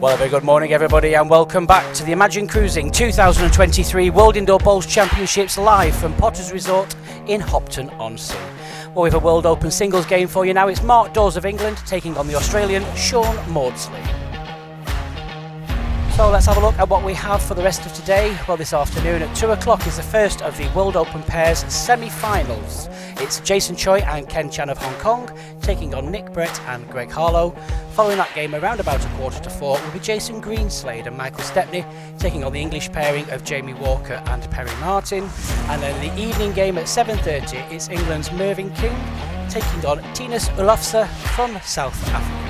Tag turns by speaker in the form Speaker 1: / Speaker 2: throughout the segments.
Speaker 1: Well, a very good morning, everybody, and welcome back to the Imagine Cruising 2023 World Indoor Bowls Championships live from Potters Resort in Hopton-on-Sea. Well, we have a World Open singles game for you now. It's Mark Dawes of England taking on the Australian Sean Mawdsley. So let's have a look at what we have for the rest of today. Well, this afternoon at 2 o'clock is the first of the World Open Pairs semi-finals. It's Jason Choi and Ken Chan of Hong Kong taking on Nick Brett and Greg Harlow. Following that game around about 3:45 will be Jason Greenslade and Michael Stepney taking on the English pairing of Jamie Walker and Perry Martin. And then the evening game at 7:30, it's England's Mervyn King taking on Tinus Ulofse from South Africa.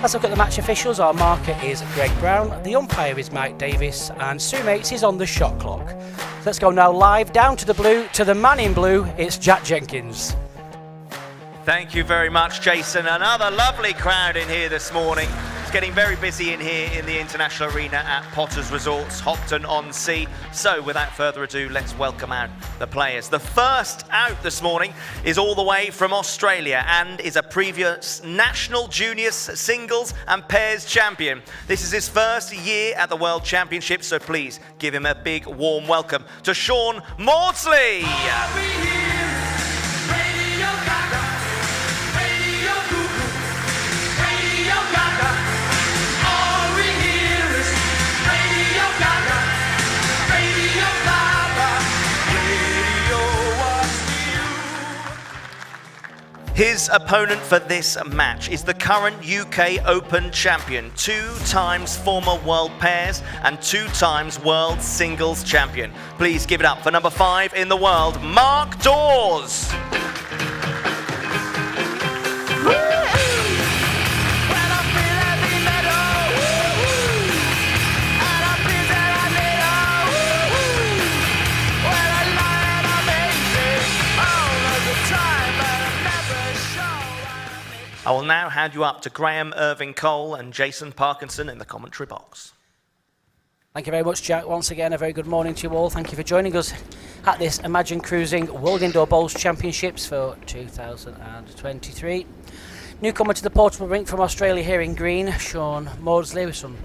Speaker 1: Let's look at the match officials. Our marker is Greg Brown, the umpire is Mike Davis, and Sue Mates is on the shot clock. So let's go now live down to the blue, to the man in blue. It's Jack Jenkins.
Speaker 2: Thank you very much, Jason. Another lovely crowd in here this morning. It's getting very busy in here in the International Arena at Potters Resorts, Hopton-on-Sea. So without further ado, let's welcome out the players. The first out this morning is all the way from Australia and is a previous National Juniors Singles and Pairs champion. This is his first year at the World Championships, so please give him a big warm welcome to Sean Mawdsley. His opponent for this match is the current UK Open champion, 2 times former World Pairs and 2 times World Singles champion. Please give it up for number 5 in the world, Mark Dawes. I will now hand you up to Graham Irving Cole and Jason Parkinson in the commentary box.
Speaker 1: Thank you very much, Jack. Once again, a very good morning to you all. Thank you for joining us at this Imagine Cruising World Indoor Bowls Championships for 2023. Newcomer to the portable rink from Australia here in green, Sean Mawdsley, with some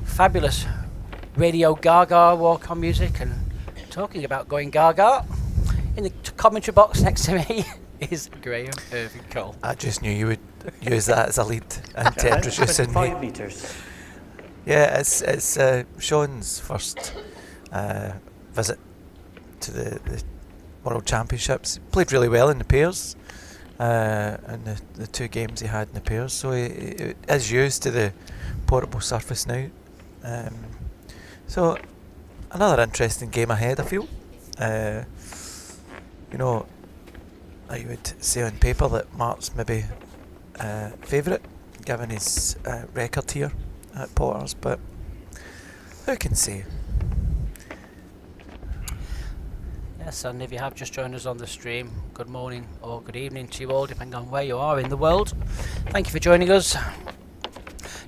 Speaker 1: fabulous Radio Gaga walk-on music and talking about going Gaga. In the commentary box next to me is Graham Irving Cole.
Speaker 3: I just knew you would use that as a lead into introducing me.
Speaker 4: 5 metres.
Speaker 3: Yeah, it's Sean's first visit to the World Championships. He played really well in the pairs, in the 2 games he had in the pairs, so he is used to the portable surface now. So another interesting game ahead, I feel. You know, I would say on paper that Mark's maybe favourite, given his record here at Potters, but who can say?
Speaker 1: Yes, and if you have just joined us on the stream, good morning or good evening to you all, depending on where you are in the world. Thank you for joining us.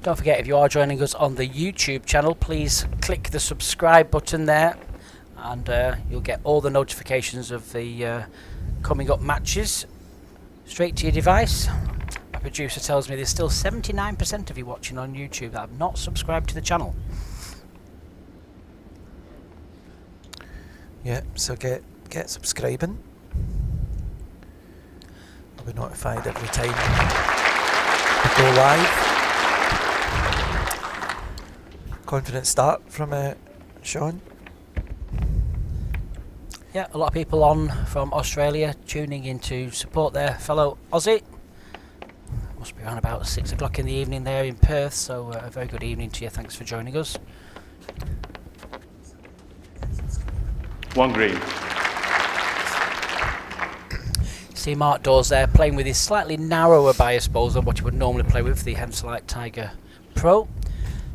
Speaker 1: Don't forget, if you are joining us on the YouTube channel, please click the subscribe button there, and you'll get all the notifications of the coming up matches straight to your device. My producer tells me there's still 79% of you watching on YouTube that have not subscribed to the channel.
Speaker 3: Yeah, so get subscribing. I'll be notified every time we go live. Confident start from Sean.
Speaker 1: Yeah, a lot of people on from Australia tuning in to support their fellow Aussie. Must be around about 6 o'clock in the evening there in Perth, so a very good evening to you. Thanks for joining us.
Speaker 4: 1 green.
Speaker 1: See Mark Dawes there playing with his slightly narrower bias bowls than what you would normally play with, the Henselite Tiger Pro.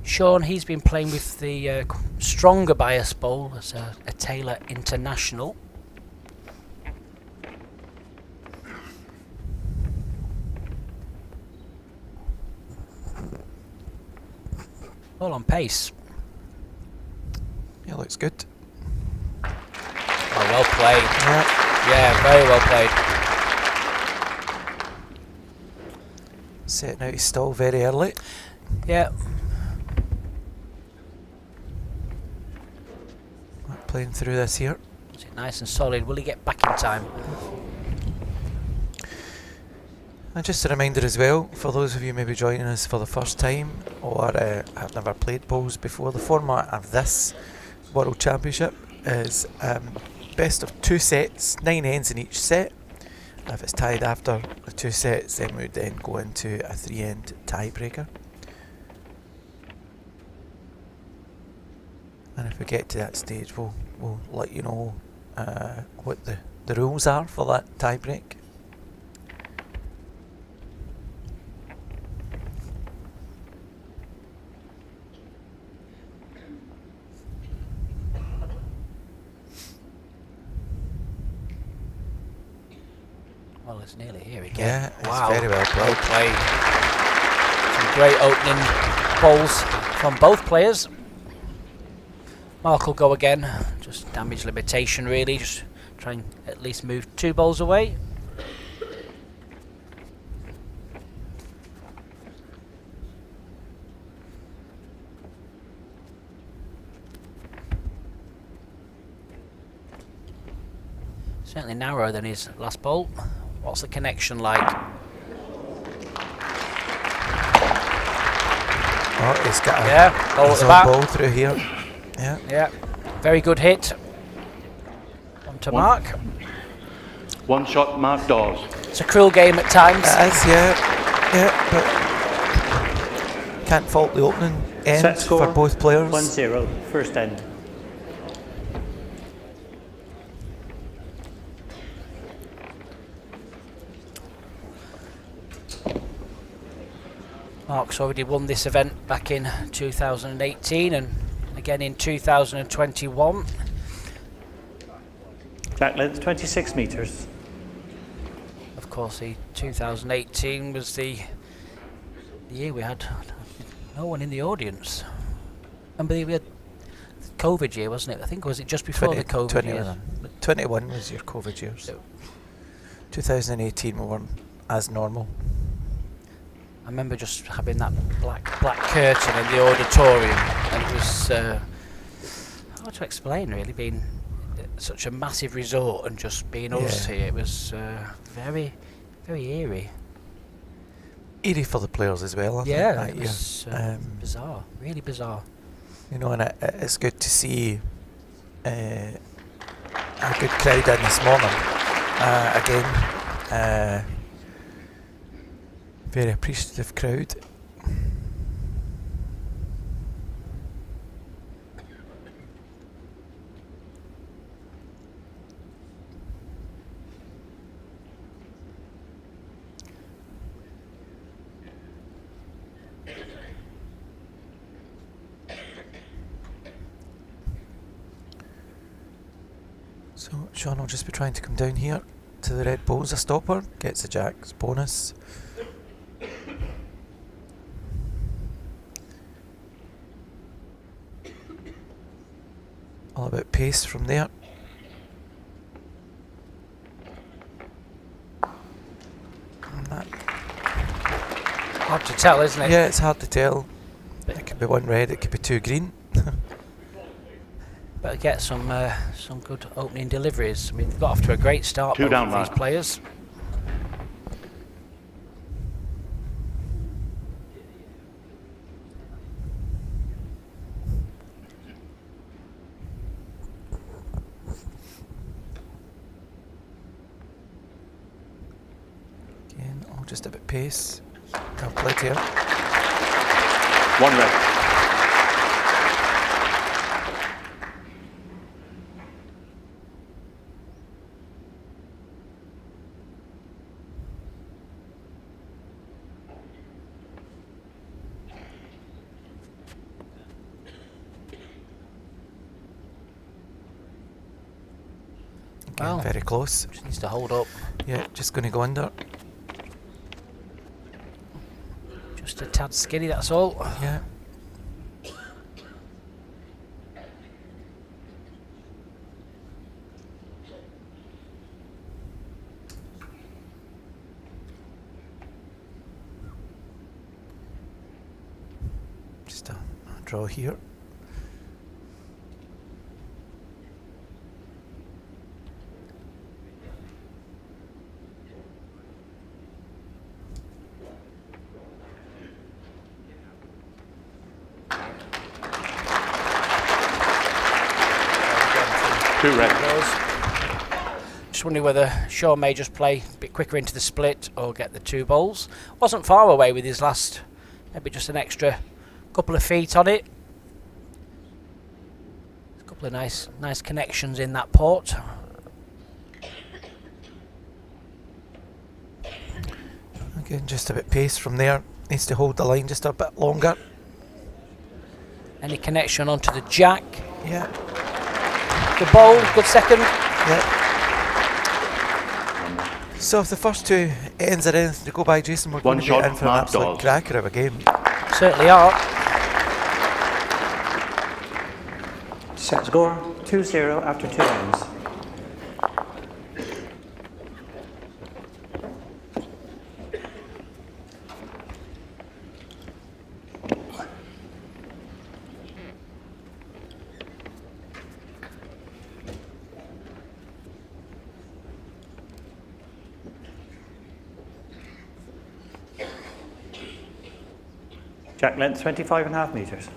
Speaker 1: Sean, he's been playing with the stronger bias bowl as a Taylor International. All on pace.
Speaker 3: Yeah, looks good.
Speaker 1: Oh, well played. Yeah, very well played.
Speaker 3: Setting out his stall very early.
Speaker 1: Yeah.
Speaker 3: playing through this here.
Speaker 1: Is it nice and solid? Will he get back in time?
Speaker 3: And just a reminder as well, for those of you maybe joining us for the first time or have never played bowls before, the format of this World Championship is best of 2 sets, 9 ends in each set. If it's tied after the 2 sets, then we would then go into a 3-end tiebreaker. And if we get to that stage, we'll let you know what the rules are for that tiebreak.
Speaker 1: Well, it's nearly here again.
Speaker 3: Yeah,
Speaker 1: wow.
Speaker 3: it's very well played.
Speaker 1: Well played. Some great opening bowls from both players. Mark will go again. Just damage limitation, really. Just try and at least move 2 bowls away. Certainly narrower than his last bowl. What's the connection like?
Speaker 3: Oh, he's got a
Speaker 1: Bowl at the back.
Speaker 3: ball through here. Yeah.
Speaker 1: Yeah, very good hit. On to Mark.
Speaker 4: 1 shot, Mark Dawes.
Speaker 1: It's a cruel game at times.
Speaker 3: It is, yeah, but can't fault the opening end
Speaker 5: Set score,
Speaker 3: for both players.
Speaker 5: 1-0, first end.
Speaker 1: Mark's already won this event back in 2018 and again in 2021.
Speaker 5: Back length 26 metres.
Speaker 1: Of course, the 2018 was the year we had no one in the audience. Remember we had the COVID year, wasn't it? I think, was it just before the COVID year?
Speaker 3: 21 was your COVID years. 2018 we weren't as normal.
Speaker 1: I remember just having that black curtain in the auditorium, and it was hard to explain, really, being such a massive resort and just being us here. It was very, very eerie.
Speaker 3: Eerie for the players as well, I think.
Speaker 1: It was bizarre, really bizarre.
Speaker 3: You know, and it's good to see a good crowd in this morning. Again, very appreciative crowd. So Sean will just be trying to come down here to the red bowls, a stopper, gets a jack's bonus. All about pace from there. And that,
Speaker 1: Hard to tell, isn't it?
Speaker 3: yeah, it's hard to tell. It could be 1 red, it could be 2 green.
Speaker 1: Better get some good opening deliveries. I mean, they've got off to a great start,
Speaker 4: 2
Speaker 1: both
Speaker 4: down,
Speaker 1: of these
Speaker 4: Mark.
Speaker 1: players.
Speaker 3: Again, all just a bit pace. Well played here.
Speaker 4: 1 red.
Speaker 3: Again,
Speaker 1: Wow.
Speaker 3: very close.
Speaker 1: Just needs to hold up.
Speaker 3: Yeah, just going to go under.
Speaker 1: Just a tad skinny, that's all.
Speaker 3: Yeah. Just a draw here.
Speaker 4: 2 red.
Speaker 1: Just wondering whether Sean may just play a bit quicker into the split or get the 2 bowls. Wasn't far away with his last, maybe just an extra couple of feet on it. A couple of nice connections in that port.
Speaker 3: Again, just a bit pace from there. Needs to hold the line just a bit longer.
Speaker 1: Any connection onto the jack.
Speaker 3: Yeah.
Speaker 1: The bowl, good second.
Speaker 3: Yeah. So if the first 2 ends are anything to go by, Jason, we're going to be in for an absolute cracker of a game.
Speaker 1: Certainly are.
Speaker 5: Set score 2-0 after 2 ends. Jack length 25.5 metres.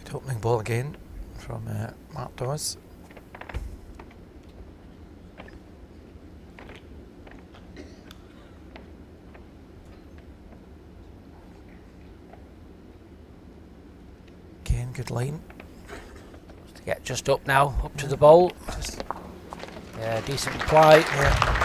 Speaker 3: Good opening ball again from Mark Dawes. Again, good line.
Speaker 1: To get just up now, up to the bowl. Yeah, decent reply.
Speaker 3: Yeah.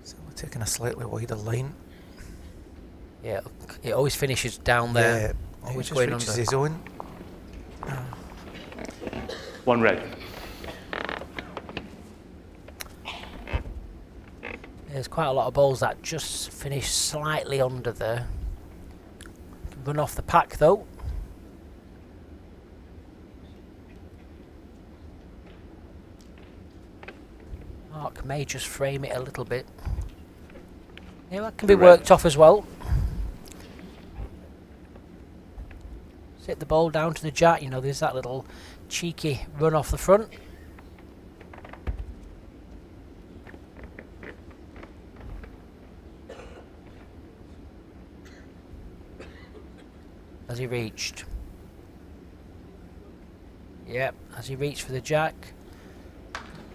Speaker 3: So we're taking a slightly wider line.
Speaker 1: Yeah, it always finishes down there.
Speaker 3: Yeah,
Speaker 1: Always
Speaker 3: he just
Speaker 1: going
Speaker 3: reaches
Speaker 1: under.
Speaker 3: his own.
Speaker 4: 1 red.
Speaker 1: There's quite a lot of balls that just finish slightly under there. Can run off the pack though. Mark may just frame it a little bit. Yeah, that can be worked off as well. Sit the ball down to the jack, you know, there's that little cheeky run off the front. Has he reached? Yep, has he reached for the jack?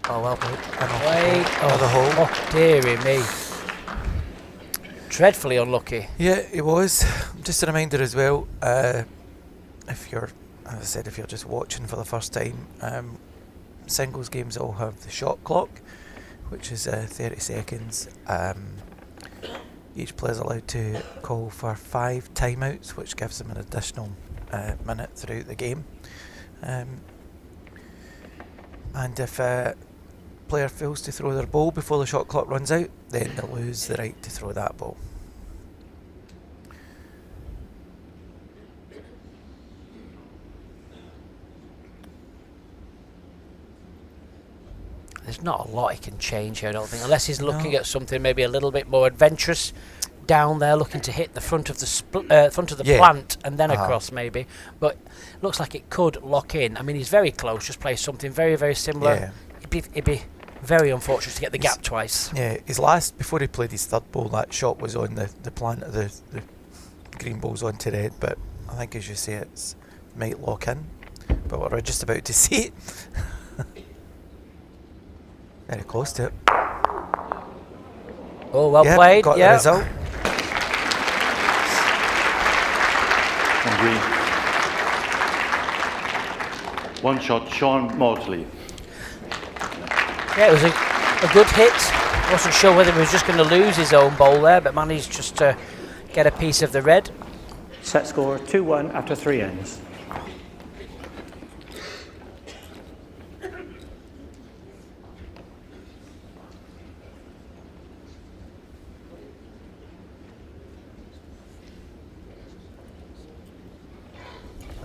Speaker 3: Oh well played.
Speaker 1: Wait,
Speaker 3: Another hole.
Speaker 1: Oh, dearie me. Dreadfully unlucky.
Speaker 3: Yeah, it was. Just a reminder as well, if you're, as I said, if you're just watching for the first time, singles games all have the shot clock, which is 30 seconds. Each player is allowed to call for 5 timeouts, which gives them an additional minute throughout the game. And if a player fails to throw their ball before the shot clock runs out, then they lose the right to throw that ball.
Speaker 1: There's not a lot he can change here, I don't think, unless he's looking at something maybe a little bit more adventurous down there, looking to hit the front of the plant and then across maybe. But looks like it could lock in. I mean, he's very close. Just play something very, very similar.
Speaker 3: Yeah.
Speaker 1: It'd be very unfortunate to get the gap twice.
Speaker 3: Yeah, his last, before he played his third ball, that shot was on the plant of the green ball's onto red, but I think, as you say, it's might lock in. But we're just about to see it. Very close to it.
Speaker 1: Oh, well played.
Speaker 3: Got
Speaker 1: yeah.
Speaker 3: the result.
Speaker 4: And green. 1 shot, Sean Mawdsley.
Speaker 1: Yeah, it was A good hit. Wasn't sure whether he was just going to lose his own bowl there, but managed just to get a piece of the red.
Speaker 5: Set score 2-1 after 3 ends.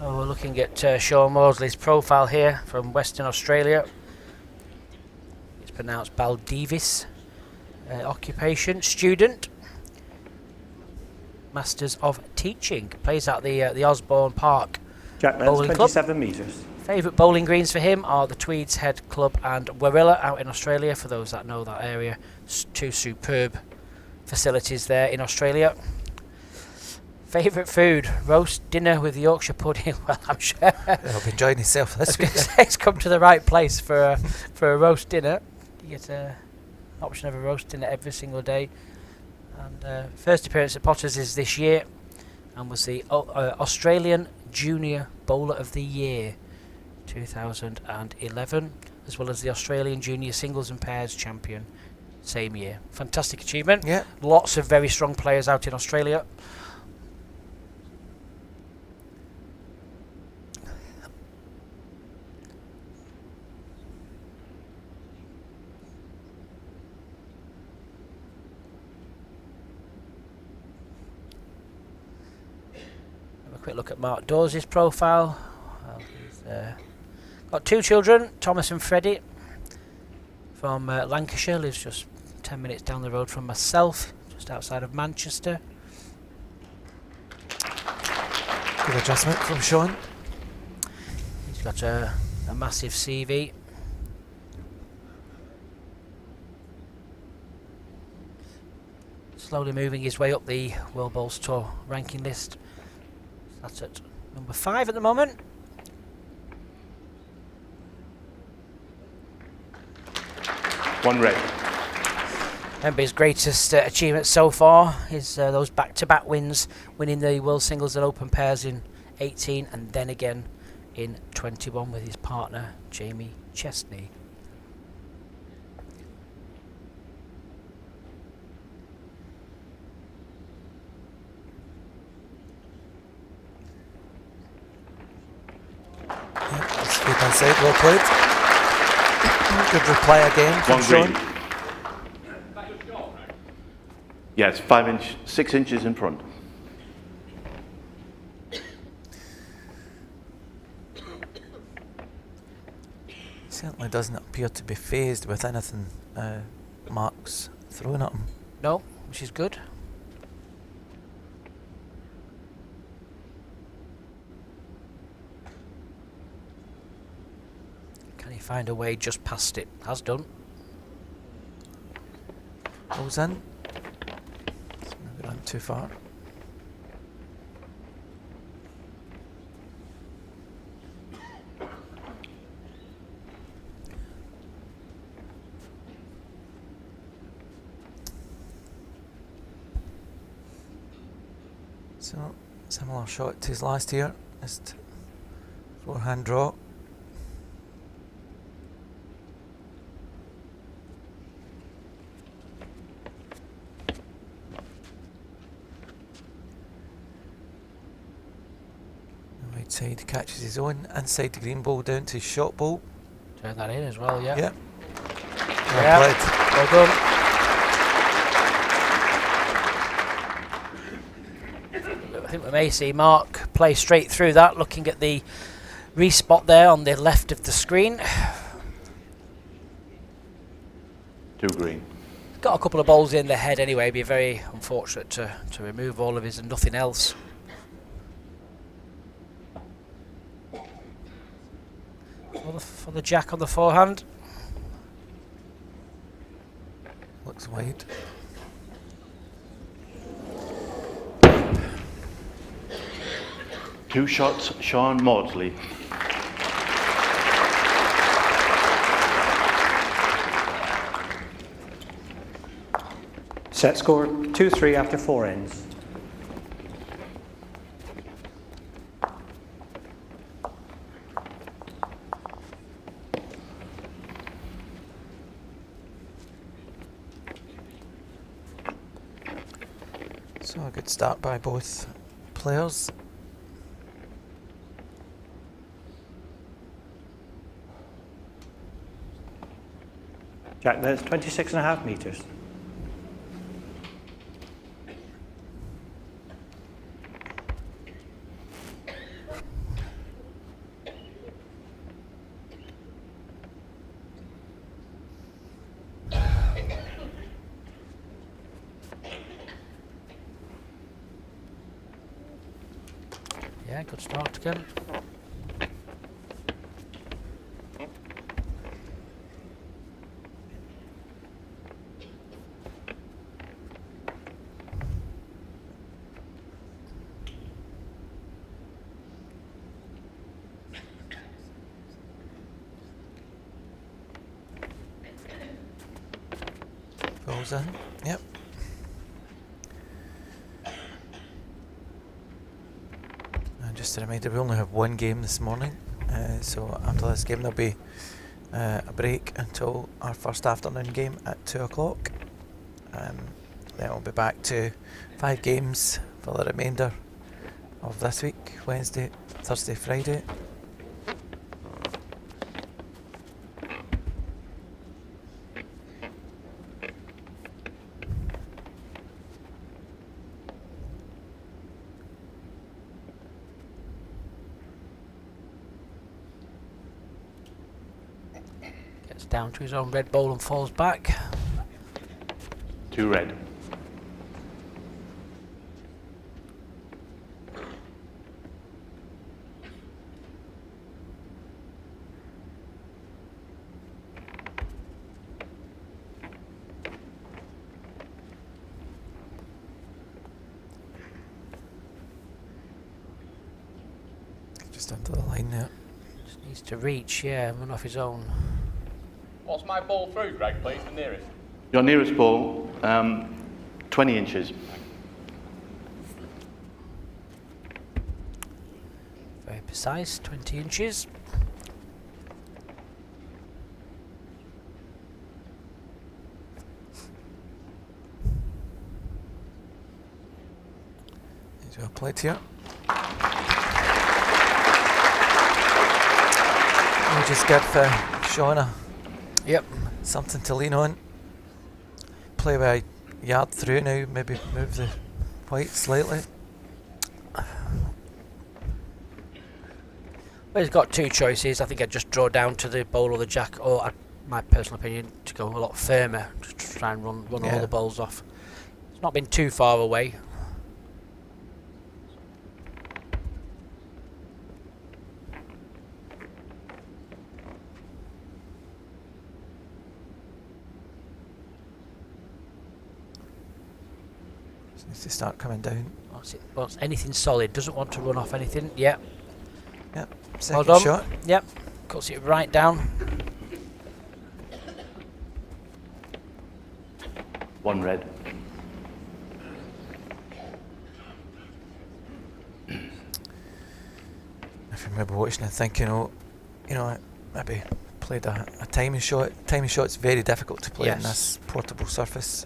Speaker 1: Oh, we're looking at Sean Mawdsley's profile here from Western Australia. It's pronounced Baldivis. Occupation, student. Masters of Teaching. Plays at the Osborne Park
Speaker 5: Jack Lens,
Speaker 1: Bowling Club.
Speaker 5: 27 metres.
Speaker 1: Favourite bowling greens for him are the Tweeds Head Club and Warilla out in Australia, for those that know that area. Two superb facilities there in Australia. Favourite food, roast dinner with Yorkshire pudding. Well, I'm sure
Speaker 3: I'll be enjoying yourself this week.
Speaker 1: it's come to the right place for a roast dinner. You get an option of a roast dinner every single day. And first appearance at Potters is this year, and was the Australian Junior Bowler of the Year 2011, as well as the Australian Junior Singles and Pairs Champion same year. Fantastic achievement.
Speaker 3: Yeah.
Speaker 1: Lots of very strong players out in Australia. Quick look at Mark Dawes' profile. Well, he's got 2 children, Thomas and Freddie, from Lancashire. Lives just 10 minutes down the road from myself, just outside of Manchester.
Speaker 3: Good adjustment from Sean.
Speaker 1: He's got a massive CV. Slowly moving his way up the World Bowls Tour ranking list. That's at number 5 at the moment.
Speaker 4: One red.
Speaker 1: Remember, his greatest achievement so far is those back-to-back wins, winning the World Singles and Open Pairs in 18 and then again in 21 with his partner Jamie Chesney.
Speaker 3: Sweep inside, well played. Good reply again from
Speaker 4: One
Speaker 3: Sean.
Speaker 4: green. Yes, 6 inches in front.
Speaker 3: Certainly doesn't appear to be phased with anything Mark's throwing at him.
Speaker 1: No, which is good. Can he find a way just past it? Has done.
Speaker 3: Goes in. It's maybe run too far. So, similar shot to his last year. Just forehand draw. Right side catches his own inside the green ball down to his shot ball.
Speaker 1: Turn that in as well, yeah.
Speaker 3: Yeah.
Speaker 1: Yeah.
Speaker 3: Well played.
Speaker 1: Well done. I think we may see Mark play straight through that, looking at the respot there on the left of the screen.
Speaker 4: 2 green.
Speaker 1: Got a couple of balls in the head anyway, be very unfortunate to remove all of his and nothing else. For the jack on the forehand.
Speaker 3: Looks wide.
Speaker 4: Two shots, Sean Mawdsley.
Speaker 5: Set score 2-3 after 4 ends.
Speaker 3: So a good start by both players.
Speaker 5: Jack, that's 26.5 metres.
Speaker 1: Yeah, good start again.
Speaker 3: Goes in. Yep. And just a reminder, we only have one game this morning, so after this game there'll be a break until our first afternoon game at 2 o'clock. Then we'll be back to 5 games for the remainder of this week, Wednesday, Thursday, Friday.
Speaker 1: Gets down to his own red ball and falls back.
Speaker 4: 2 red.
Speaker 3: Just under the line there.
Speaker 1: Just needs to reach, yeah, run off his own.
Speaker 6: What's my ball through, Greg, please, the nearest?
Speaker 4: Your nearest ball, 20 inches.
Speaker 1: Very precise, 20 inches.
Speaker 3: He's well played here. We'll just give Shauna something to lean on. Play with a yard through now, maybe move the white slightly.
Speaker 1: Well, he's got two choices. I think I'd just draw down to the bowl or the jack, or my personal opinion, to go a lot firmer, just to try and run all the balls off. It's not been too far away.
Speaker 3: Needs to start coming down.
Speaker 1: Wants anything solid, doesn't want to run off anything. Yep.
Speaker 3: Yep.
Speaker 1: Well
Speaker 3: Second
Speaker 1: done.
Speaker 3: shot.
Speaker 1: Yep. Cuts it right down.
Speaker 4: 1 red.
Speaker 3: If you remember watching and thinking, oh, you know, I maybe played a timing shot. Timing shot's very difficult to play on this portable surface.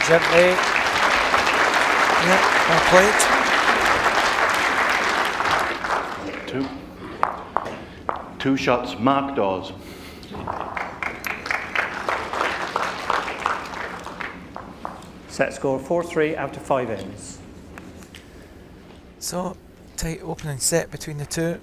Speaker 1: Gently.
Speaker 3: Yeah, well played.
Speaker 4: 2 shots, mark Dawes.
Speaker 5: Set score 4-3 after 5 ends.
Speaker 3: So, tight opening set between the two.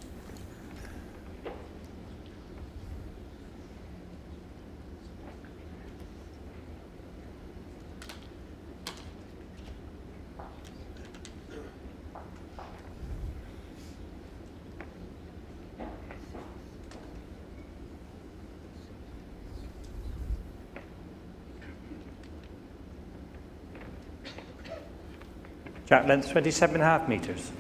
Speaker 5: Jack length 27.5 metres.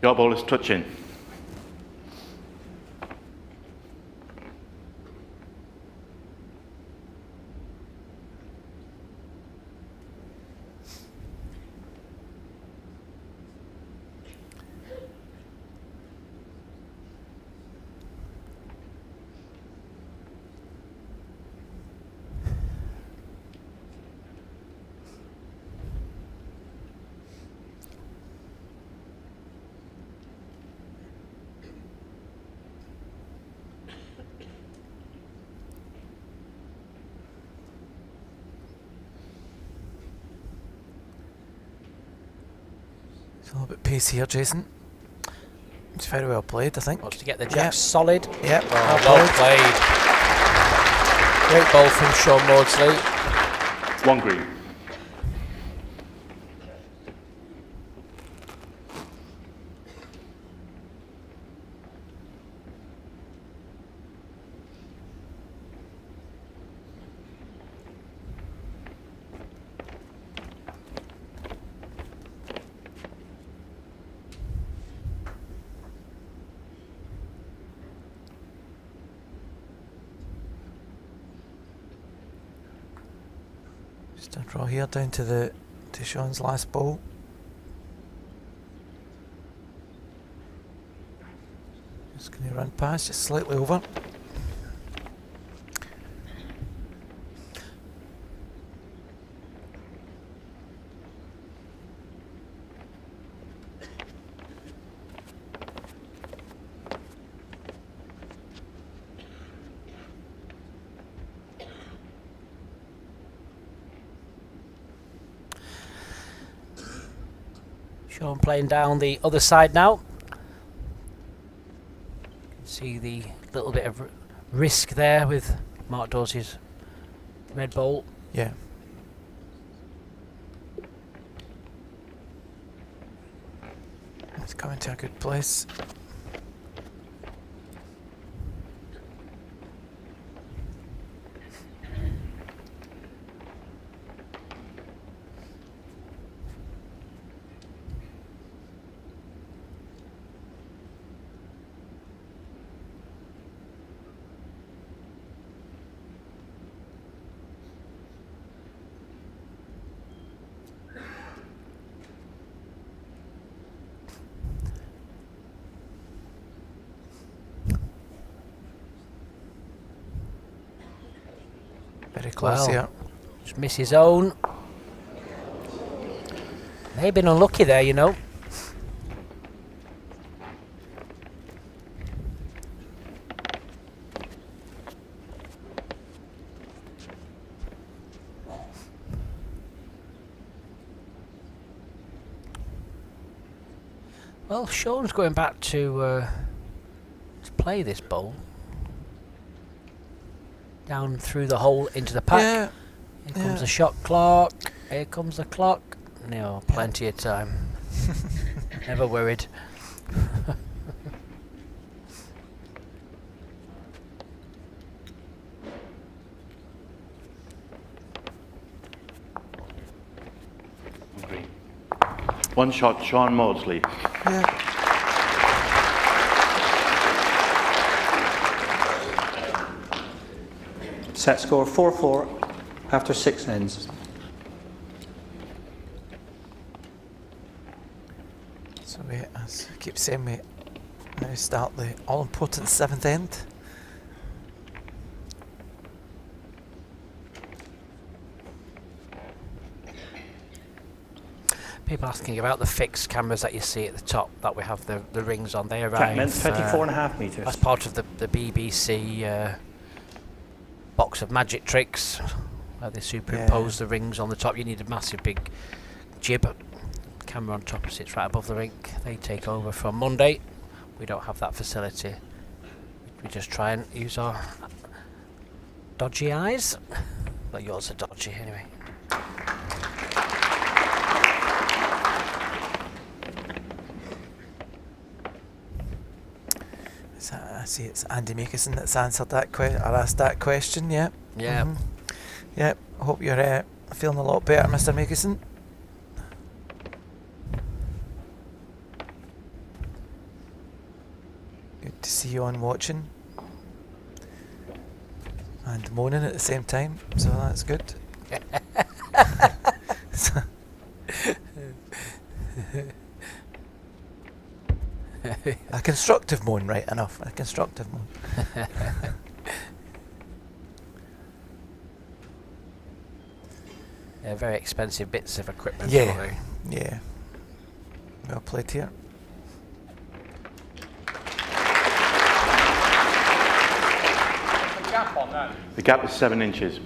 Speaker 4: Your ball is touching.
Speaker 3: A little bit pace here, Jason. It's very well played, I think.
Speaker 1: Wants to get the jacks solid.
Speaker 3: Yep.
Speaker 1: Well played. Great ball from Sean Mawdsley.
Speaker 4: 1 green.
Speaker 3: Just a draw here down to Sean's last ball. Just going to run past, just slightly over.
Speaker 1: Sean playing down the other side now. You can see the little bit of risk there with Mark Dawes' red ball.
Speaker 3: Yeah. It's coming to a good place. Very close here.
Speaker 1: Just miss his own. They've been unlucky there, you know. Well, Sean's going back to play this ball. Down through the hole into the pack.
Speaker 3: Yeah.
Speaker 1: Here comes the shot clock. Here comes the clock. No, plenty of time. Never worried.
Speaker 4: Green. 1 shot, Sean Mawdsley.
Speaker 3: Yeah.
Speaker 5: Set score 4-4 after 6 ends.
Speaker 3: So we, as I keep saying, we now start the all-important 7th end.
Speaker 1: People asking about the fixed cameras that you see at the top that we have the rings on. They arrive.
Speaker 5: Track length 24.5 metres.
Speaker 1: As part of the BBC box of magic tricks, where they superimpose the rings on the top. You need a massive big jib. Camera on top sits right above the rink. They take over from Monday. We don't have that facility. We just try and use our dodgy eyes. Well, yours are dodgy anyway.
Speaker 3: I see it's Andy Makeson that's answered that or asked that question. Yeah.
Speaker 1: Yeah.
Speaker 3: Yeah. Hope you're feeling a lot better, Mr. Makeson. to see you on watching and moaning at the same time, so that's good. A constructive moan, right enough. A constructive moan.
Speaker 1: Yeah, very expensive bits of equipment.
Speaker 3: Yeah, yeah. Well played here.
Speaker 6: The gap on that.
Speaker 4: The gap is 7 inches.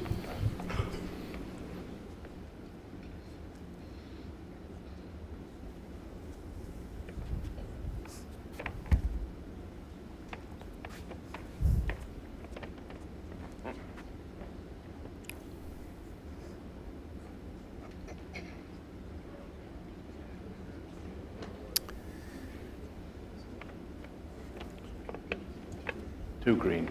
Speaker 4: Two green.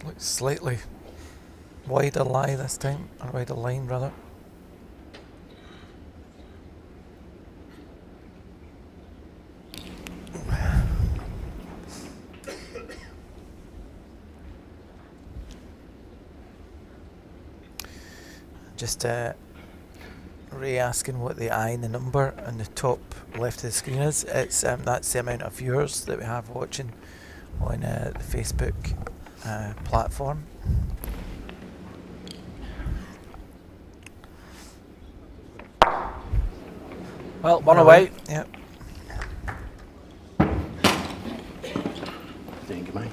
Speaker 3: Looks slightly wider lie this time, or wider line rather. Just Ray asking what the eye and the number on the top left of the screen is. It's that's the amount of viewers that we have watching on the Facebook platform.
Speaker 1: Well, one away.
Speaker 3: Yep.
Speaker 4: Thank you, Mike.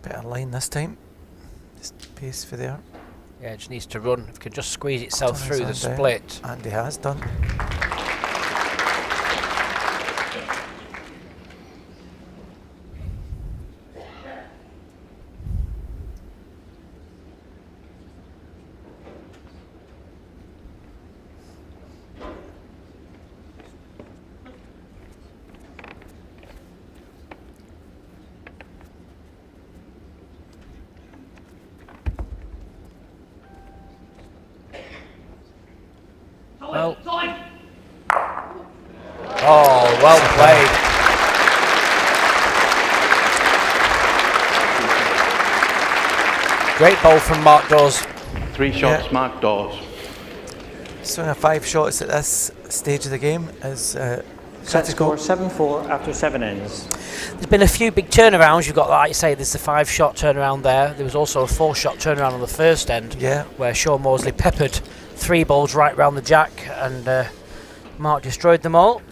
Speaker 3: Better line this time. Just pace for there.
Speaker 1: Yeah, it just needs to run. If it can just squeeze itself
Speaker 3: Turn
Speaker 1: through the
Speaker 3: his hand
Speaker 1: split.
Speaker 3: down. And he has done.
Speaker 1: Well. Oh, well played. Great ball from Mark Dawes.
Speaker 4: 3 shots,
Speaker 3: Yeah.
Speaker 4: Mark Dawes.
Speaker 3: So 5 shots at this stage of the game is
Speaker 5: Set
Speaker 3: critical.
Speaker 5: score 7-4 after 7 ends.
Speaker 1: There's been a few big turnarounds. You've got, like you say, there's the 5-shot turnaround there. There was also a 4-shot turnaround on the first end,
Speaker 3: Yeah.
Speaker 1: where Sean Mawdsley peppered 3 balls right round the jack, and Mark destroyed them all.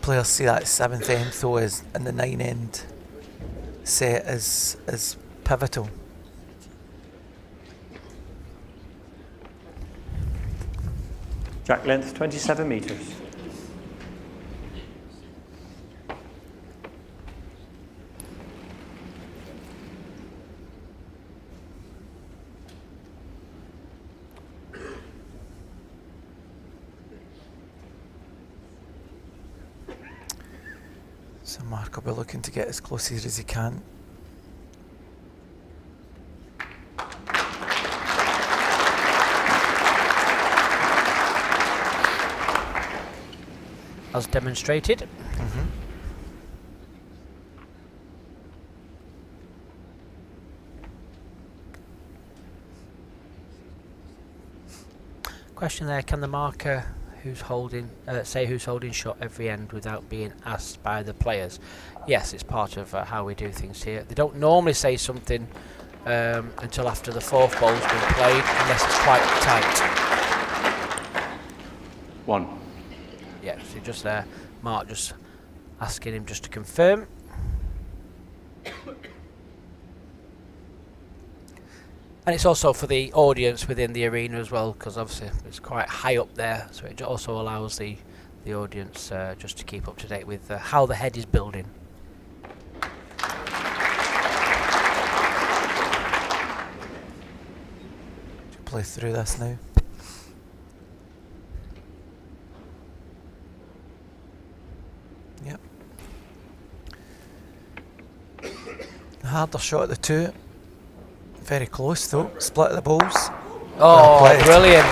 Speaker 3: Players see that 7th end though as in the 9 end set is pivotal.
Speaker 5: Jack length 27 metres.
Speaker 3: So Mark will be looking to get as close here as he can.
Speaker 1: As demonstrated. Question there, can the marker who's holding say who's holding shot every end without being asked by the players? Yes, it's part of how we do things here. They don't normally say something until after the 4th ball's been played, unless it's quite tight.
Speaker 4: 1.
Speaker 1: Yeah, so just there, Mark just asking him just to confirm. And it's also for the audience within the arena as well, because obviously it's quite high up there, so it also allows the audience just to keep up to date with how the head is building.
Speaker 3: Play through this now. Yep. Harder shot at the 2. Very close though. Split the balls.
Speaker 1: Oh, brilliant.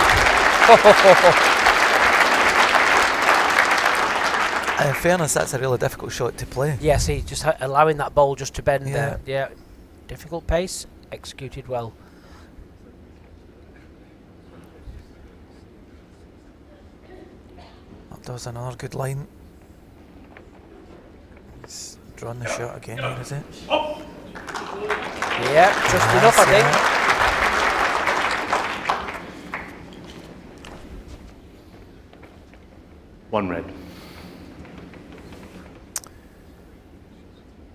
Speaker 3: And in fairness, that's a really difficult shot to play.
Speaker 1: Yeah, see, just allowing that ball just to bend
Speaker 3: Yeah.
Speaker 1: yeah. Difficult pace, executed well.
Speaker 3: That was another good line. He's drawn the shot again here, is it?
Speaker 1: Yeah, just enough, I think.
Speaker 4: One red.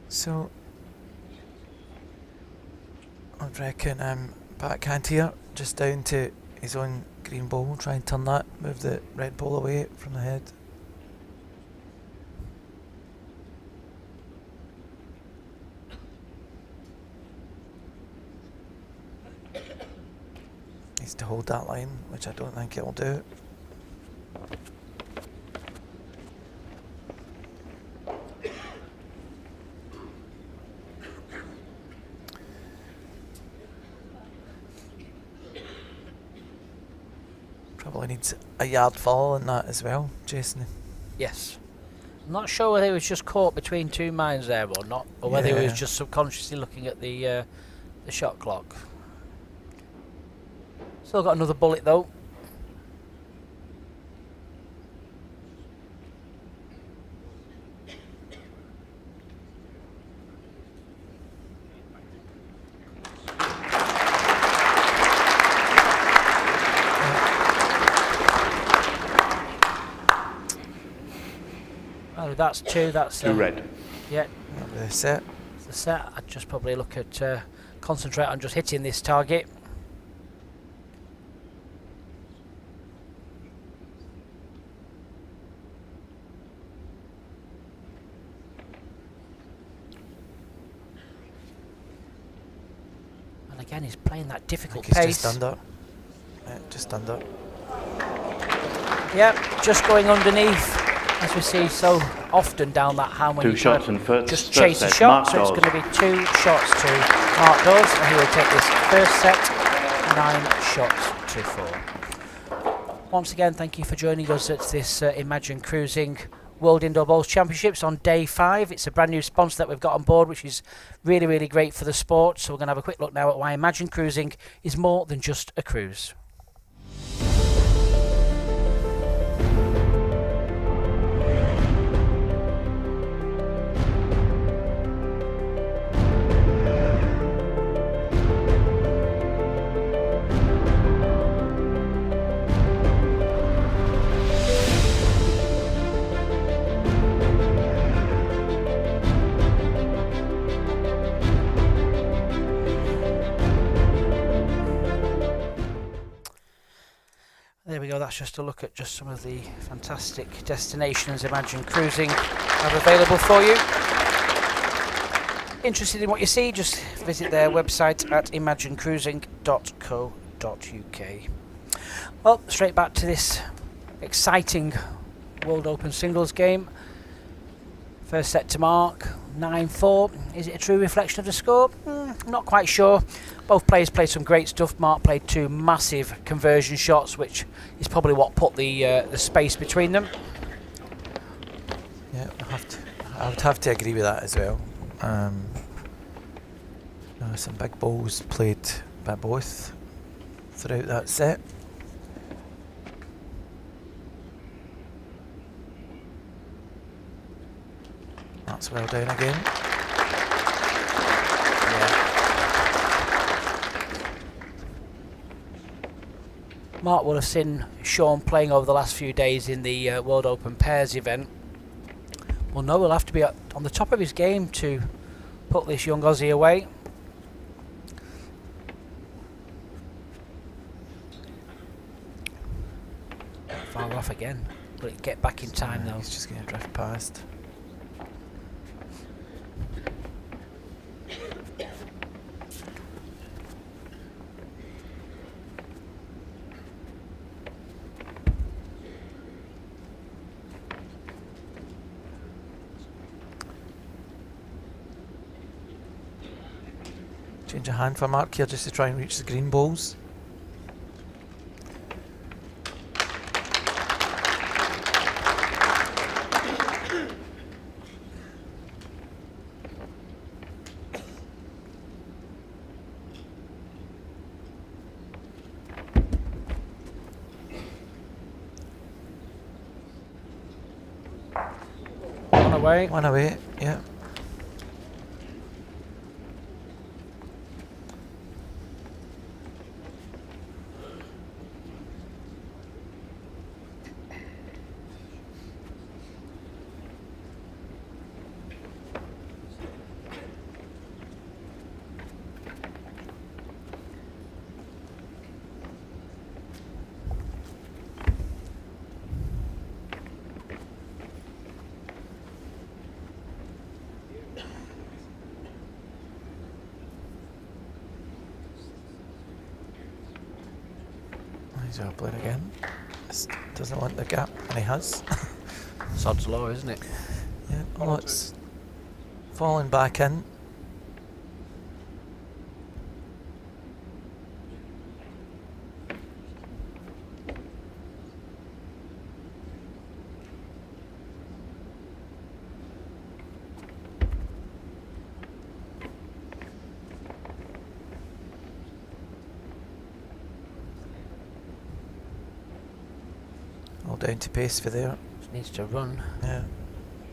Speaker 3: So, I reckon backhand here, just down to his own green ball, try and turn that, move the red ball away from the head. Needs to hold that line, which I don't think it'll do. Probably needs a yard fall in that as well, Jason.
Speaker 1: Yes. I'm not sure whether he was just caught between two minds there or not, or whether he was just subconsciously looking at the shot clock. Still got another bullet though. Oh, that's two. That's
Speaker 4: Two red.
Speaker 1: Yeah,
Speaker 3: The set.
Speaker 1: it's the set. I'd just probably look at concentrate on just hitting this target. And again, he's playing that difficult
Speaker 3: He's
Speaker 1: pace.
Speaker 3: just under. Yeah, just under.
Speaker 1: Yep, just going underneath, as we see so often down that hand when
Speaker 4: Two
Speaker 1: you try
Speaker 4: shots
Speaker 1: to
Speaker 4: and first
Speaker 1: just
Speaker 4: first
Speaker 1: chase a
Speaker 4: set,
Speaker 1: shot.
Speaker 4: Mark
Speaker 1: So it's
Speaker 4: Dawes.
Speaker 1: going to be 2 shots to Mark Dawes, and he will take this first set 9 shots to 4. Once again, thank you for joining us at this Imagine Cruising World Indoor Bowls Championships on day 5. It's a brand new sponsor that we've got on board, which is really, really great for the sport. So we're going to have a quick look now at why Imagine Cruising is more than just a cruise. There we go, that's just a look at just some of the fantastic destinations Imagine Cruising have available for you. Interested in what you see, just visit their website at imaginecruising.co.uk. Well, straight back to this exciting World Open singles game. First set to Mark, 9-4. Is it a true reflection of the score? Not quite sure. Both players played some great stuff. Mark played 2 massive conversion shots, which is probably what put the space between them.
Speaker 3: Yeah, I would have to agree with that as well. Some big balls played by both throughout that set. That's well down again.
Speaker 1: Mark will have seen Sean playing over the last few days in the World Open Pairs event. Well, no, he'll have to be on the top of his game to put this young Aussie away. Far off again. Will it get back in time though?
Speaker 3: He's just going to drift past. Change a hand for Mark here just to try and reach the green balls. One away, yeah. He's upping again. Just doesn't want the gap, and he has.
Speaker 1: Sod's law, isn't it?
Speaker 3: Yeah, well, it's falling back in. All down to pace for there.
Speaker 1: Just needs to run.
Speaker 3: Yeah,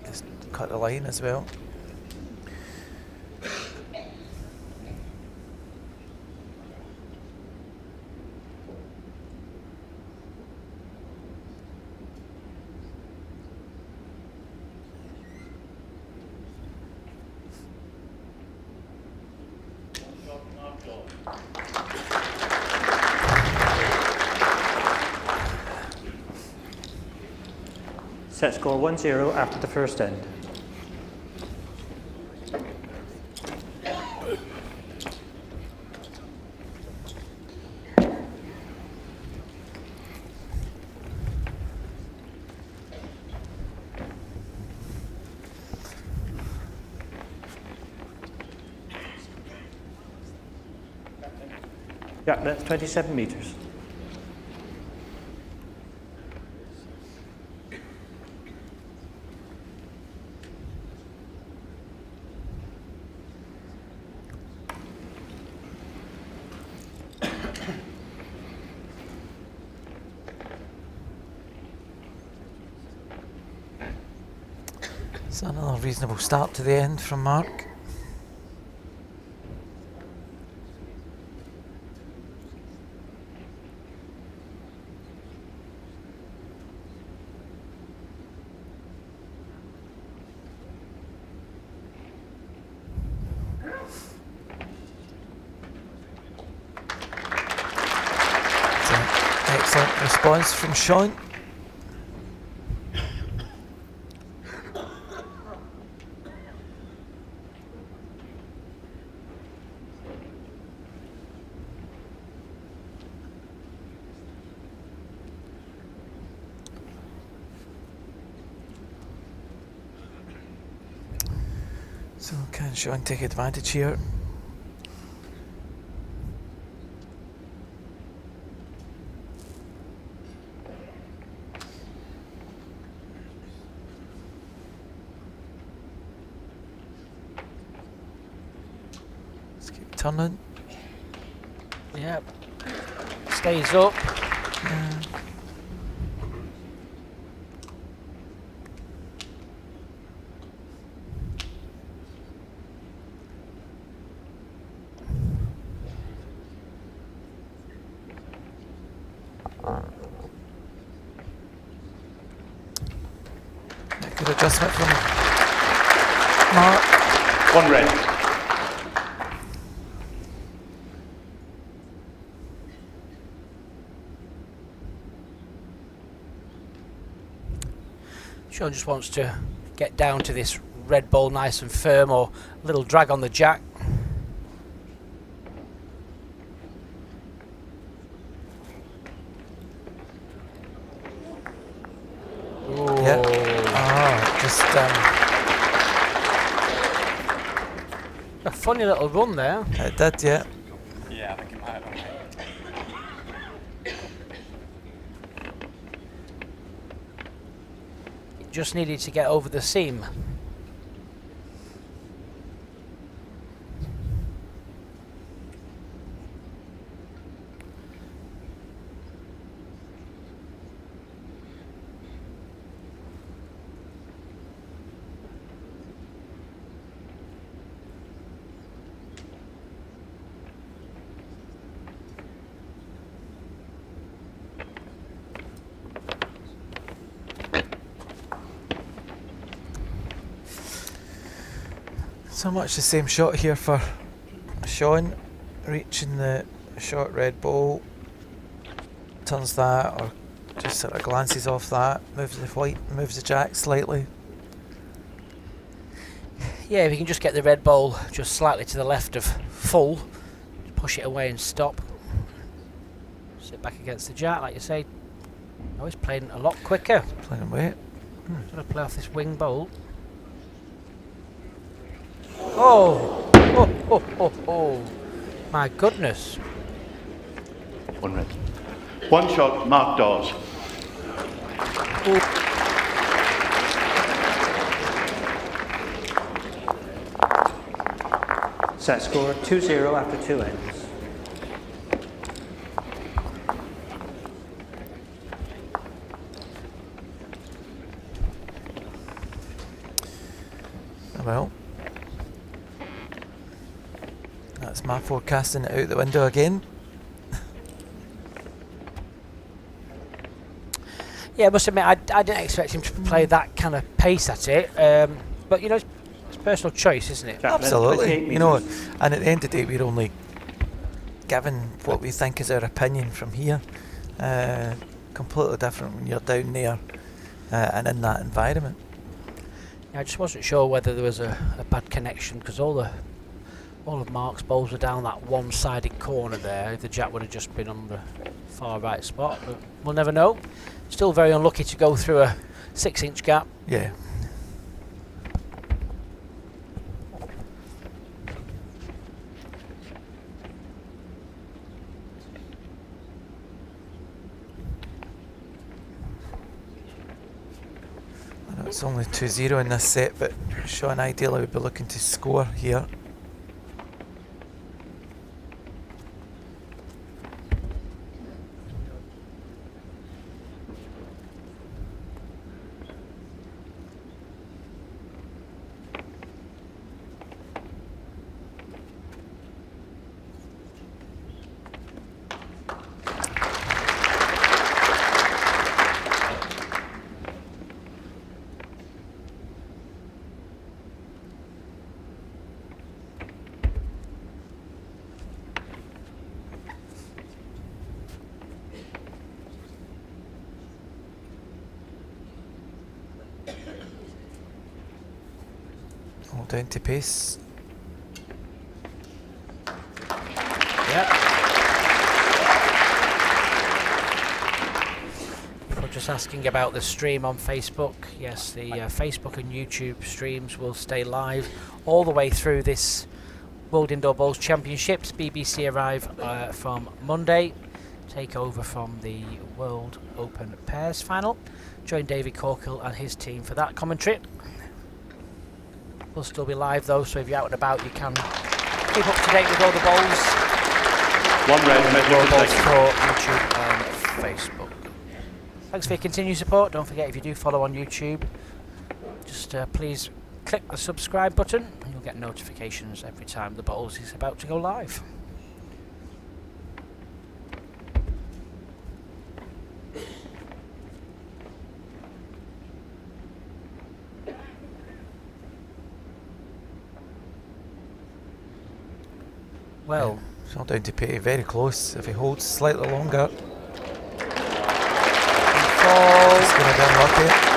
Speaker 3: just cut the line as well.
Speaker 5: Set score 1-0 after the first end. Yeah, that's 27 meters.
Speaker 3: So another reasonable start to the end from Mark. Excellent response from Sean. So can Sean take advantage here? Let's keep turning.
Speaker 1: Yep. Stays up.
Speaker 3: Yeah. Good adjustment from Mark.
Speaker 4: 1 red.
Speaker 1: Sean just wants to get down to this red ball nice and firm, or a little drag on the jack.
Speaker 3: Yeah. Oh, just
Speaker 1: a funny little run there.
Speaker 3: it did, yeah.
Speaker 6: Yeah, I think it might have done.
Speaker 1: It just needed to get over the seam.
Speaker 3: So much the same shot here for Sean, reaching the short red ball, turns that, or just sort of glances off that, moves the white, moves the jack slightly.
Speaker 1: Yeah, if you can just get the red ball just slightly to the left of full, push it away and stop. Sit back against the jack, like you say. Oh, he's playing a lot quicker.
Speaker 3: Playing away.
Speaker 1: Trying to play off this wing bolt. Oh! Oh, oh, oh, oh. My goodness.
Speaker 4: 1 red. 1 shot, Mark Dawes.
Speaker 5: Set score 2-0 after 2 ends.
Speaker 3: Well, that's my forecasting it out the window again.
Speaker 1: Yeah, I must admit, I didn't expect him to play that kind of pace at it. But, you know, it's personal choice, isn't it?
Speaker 5: Jack,
Speaker 3: Absolutely.
Speaker 5: 28
Speaker 3: You know,
Speaker 5: metres.
Speaker 3: and at the end of the day, we're only given what we think is our opinion from here. Completely different when you're down there and in that environment.
Speaker 1: I just wasn't sure whether there was a bad connection, because all of Mark's balls were down that one-sided corner there. If the jack would have just been on the far right spot, but we'll never know. Still very unlucky to go through a 6-inch gap.
Speaker 3: Yeah. I know it's only 2-0 in this set, but Sean ideally would be looking to score here. All down to pace.
Speaker 1: Yep. People just asking about the stream on Facebook. Yes, the Facebook and YouTube streams will stay live all the way through this World Indoor Bowls Championships. BBC arrive from Monday, take over from the World Open Pairs final. Join David Corkill and his team for that commentary. We'll still be live though, so if you're out and about, you can keep up to date with all the bowls.
Speaker 4: 1 red,
Speaker 1: World
Speaker 4: measure
Speaker 1: Bowls
Speaker 4: second.
Speaker 1: for YouTube and Facebook. Thanks for your continued support. Don't forget, if you do follow on YouTube, just please click the subscribe button and you'll get notifications every time the bowls is about to go live. Well,
Speaker 3: it's not down to pay. Very close. If he holds slightly longer,
Speaker 1: falls.
Speaker 3: he's going to be unlucky.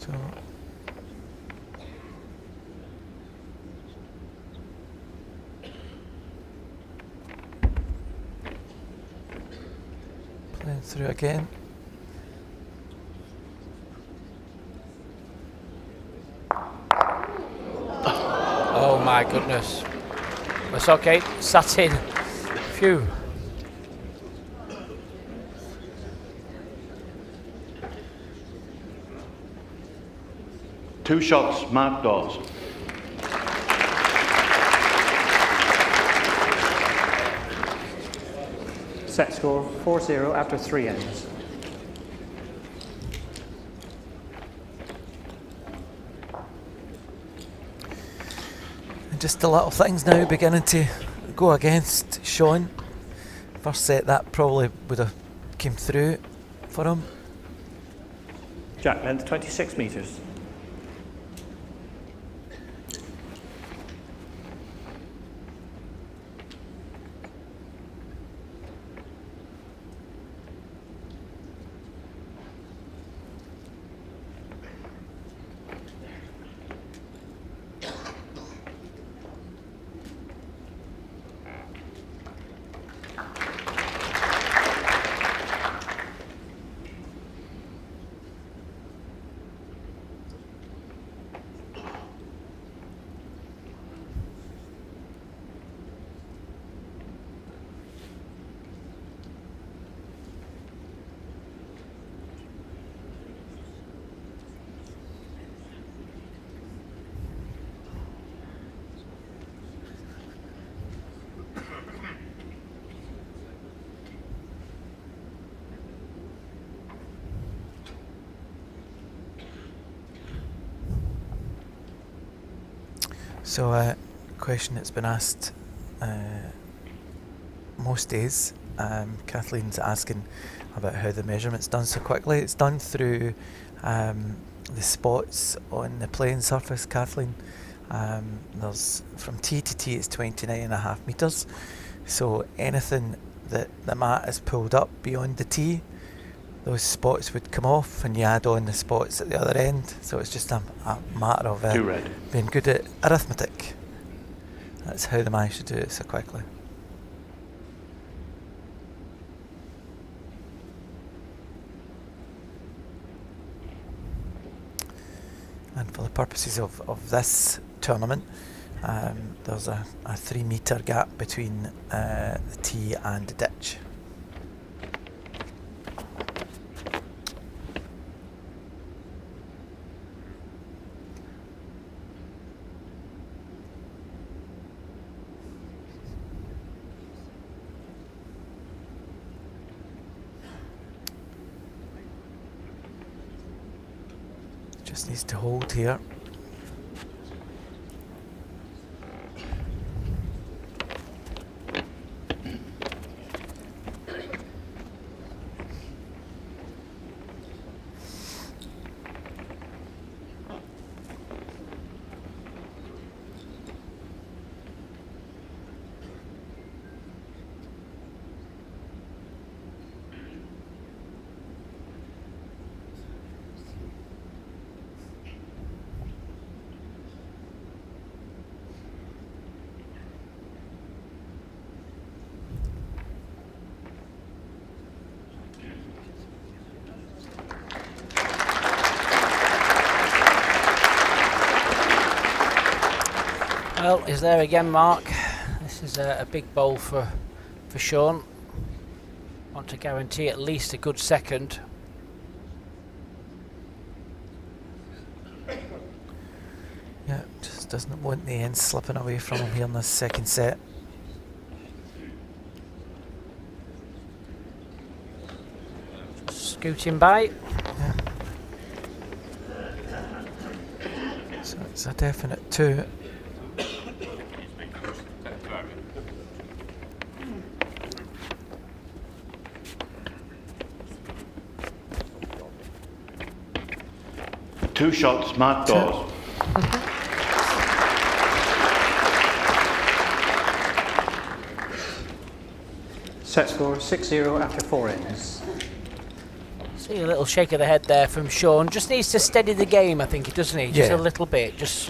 Speaker 3: So playing through again.
Speaker 1: Oh my goodness. That's okay. Sat in. Phew.
Speaker 4: Two shots, Mark Dawes.
Speaker 5: Set score 4-0 after 3 ends.
Speaker 3: And just the little things now beginning to go against Sean. First set that probably would have came through for him.
Speaker 5: Jack length 26 metres.
Speaker 3: So a question that's been asked most days, Kathleen's asking about how the measurement's done so quickly. It's done through the spots on the playing surface, Kathleen. There's from tee to tee it's 29.5 metres, so anything that the mat is pulled up beyond the tee, those spots would come off and you add on the spots at the other end. So it's just a matter of being good at arithmetic. That's how they managed to do it so quickly. And for the purposes of this tournament, there's a 3 metre gap between the tee and the ditch. Just needs to hold here.
Speaker 1: Well, he's there again, Mark. This is a big bowl for Sean. Want to guarantee at least a good second.
Speaker 3: Yeah, just doesn't want the end slipping away from him here in this second set.
Speaker 1: Scooting by.
Speaker 3: Yeah. So it's a definite 2.
Speaker 4: Two shots, Mark Dawes.
Speaker 5: Set score 6-0 after 4 ends.
Speaker 1: See a little shake of the head there from Sean. Just needs to steady the game, I think, he doesn't he? Just
Speaker 3: Yeah.
Speaker 1: a little bit. Just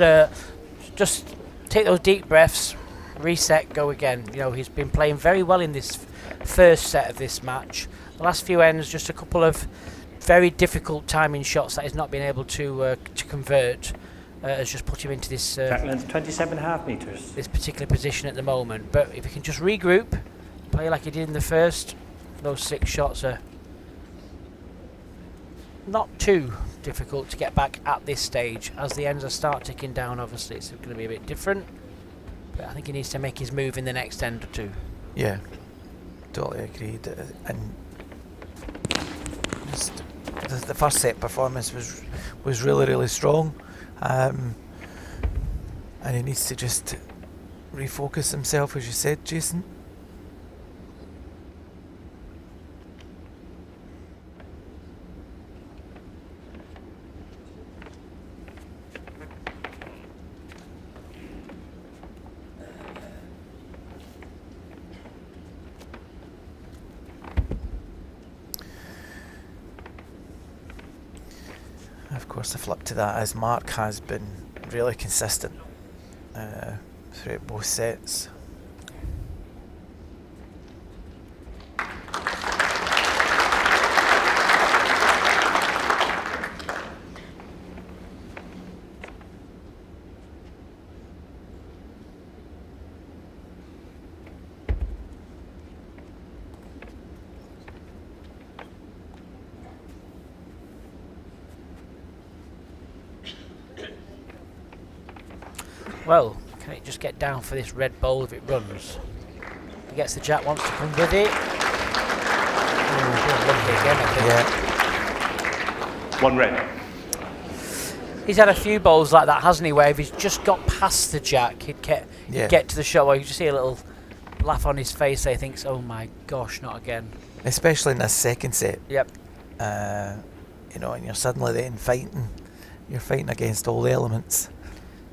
Speaker 1: take those deep breaths, reset, go again. You know, he's been playing very well in this first set of this match. The last few ends, just a couple of very difficult timing shots that he's not been able to convert. Has just put him into this
Speaker 5: Track length 27.5 metres.
Speaker 1: this particular position at the moment. But if he can just regroup, play like he did in the first, those 6 shots are not too difficult to get back at this stage. As the ends start ticking down, obviously it's going to be a bit different. But I think he needs to make his move in the next end or 2.
Speaker 3: Yeah, totally agreed. And just the first set performance was really strong, and he needs to just refocus himself, as you said, Jason. Of course, the flip to that is Mark has been really consistent throughout both sets.
Speaker 1: Well, can it just get down for this red bowl if it runs? He gets the jack, wants to come with it. Oh, lucky again, I think.
Speaker 4: Yeah. 1 red.
Speaker 1: He's had a few bowls like that, hasn't he, where if he's just got past the jack, he'd get to the shot where you just see a little laugh on his face there. He thinks, oh my gosh, not again.
Speaker 3: Especially in this second set.
Speaker 1: Yep.
Speaker 3: You know, and you're suddenly then you're fighting against all the elements.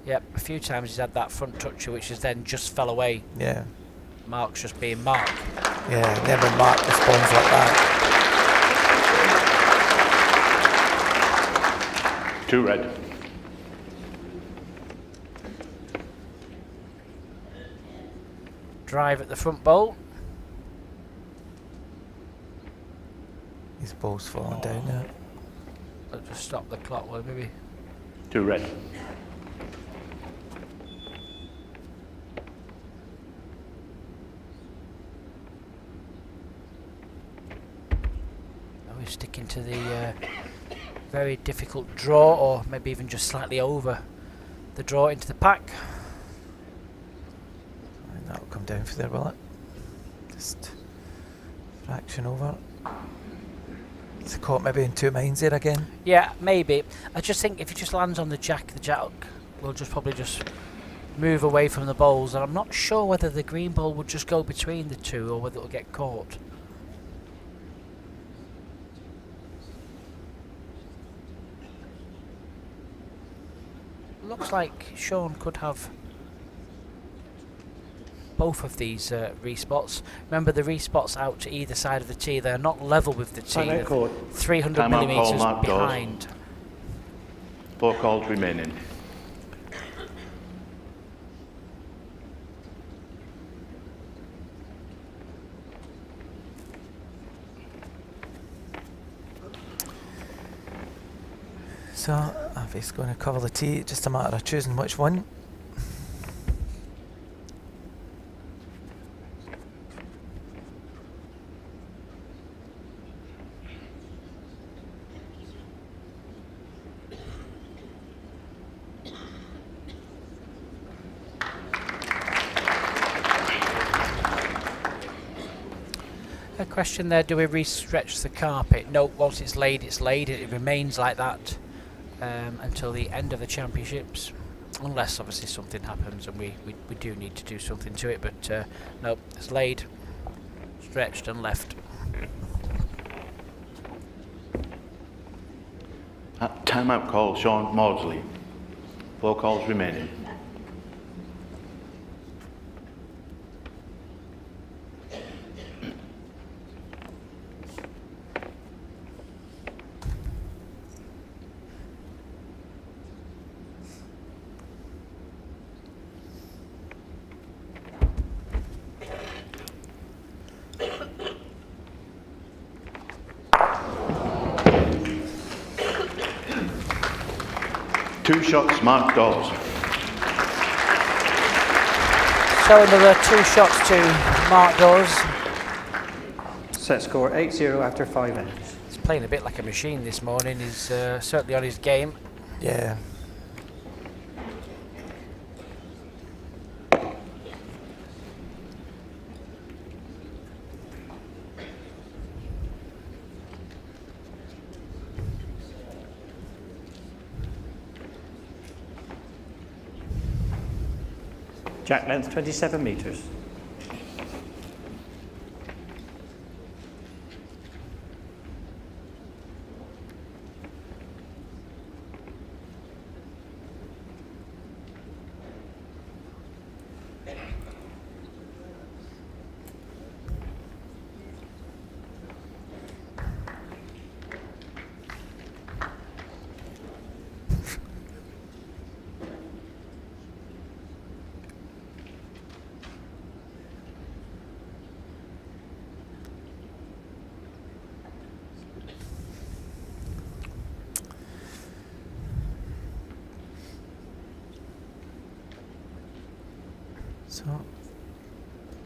Speaker 1: Yep, a few times he's had that front toucher which has then just fell away.
Speaker 3: Yeah.
Speaker 1: Mark's just being Mark.
Speaker 3: Yeah, never Mark responds like that.
Speaker 4: 2 red.
Speaker 1: Drive at the front bowl.
Speaker 3: His ball's falling down now.
Speaker 1: I'll just stop the clock, well, maybe.
Speaker 4: 2 red.
Speaker 1: We're sticking to the very difficult draw, or maybe even just slightly over the draw into the pack.
Speaker 3: And that'll come down for there, will it? Just fraction over. It's caught maybe in 2 minds there again.
Speaker 1: Yeah, maybe. I just think if he just lands on the jack will just probably just move away from the bowls, and I'm not sure whether the green bowl would just go between the 2 or whether it'll get caught. Looks like Sean could have both of these respots. Remember, the respots out to either side of the tee, they're not level with the tee.
Speaker 5: Timeout call.
Speaker 1: 300
Speaker 4: Timeout call,
Speaker 1: millimetres
Speaker 4: Mark Dawes.
Speaker 1: behind.
Speaker 4: 4 calls remaining.
Speaker 3: So, if he's going to cover the tee, it's just a matter of choosing which one.
Speaker 1: A question there, do we re-stretch the carpet? No, once it's laid, it's laid. It remains like that until the end of the championships. Unless obviously something happens and we do need to do something to it, but no, it's laid, stretched and left.
Speaker 4: Timeout call, Sean Mawdsley. 4 calls remaining. Two shots, Mark Dawes.
Speaker 1: So another 2 shots to Mark Dawes.
Speaker 5: Set score 8-0 after 5 ends.
Speaker 1: He's playing a bit like a machine this morning. He's certainly on his game.
Speaker 3: Yeah.
Speaker 5: Jack length 27 metres.
Speaker 3: So,